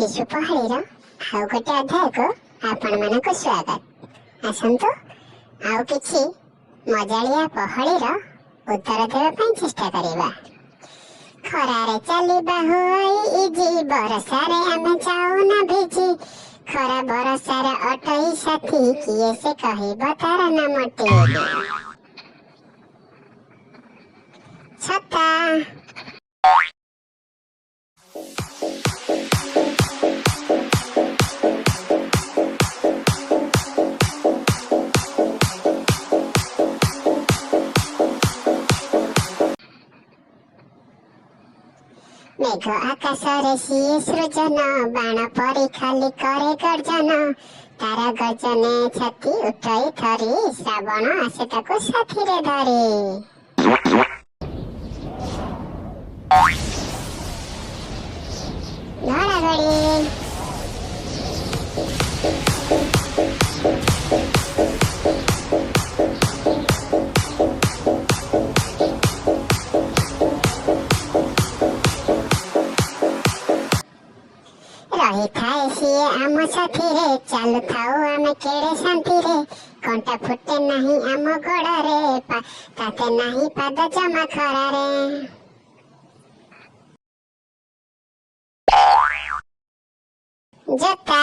शिशु पहाड़ीर आउ गोटे अध्याय को आपण मानक स्वागत। आसंतु आउ किछि मजालिया पहाड़ीर उत्तर देवा ପାଇଁ चेष्टा करिबा। खरारे चलिबा होई इजी बरसारे आमे जाऊ ना भिजी। खरा बरसारे अटई साथी किए से कहिबा तार नामटी। छता मेघ आकाशरे सिए सृजन बाण परी खाली करे गर्जन। तारा गर्जने छाती उठाई थरी श्रावण आसे ताको साथीरे धरी। घड़ाघड़ी रही थाए सिए आम साथीरे चालू थाऊ आमे केड़े शांतिरे। कंटा फुटे नहीं आम गोड़ारे ताते नहीं पाद जमा खरारे। जता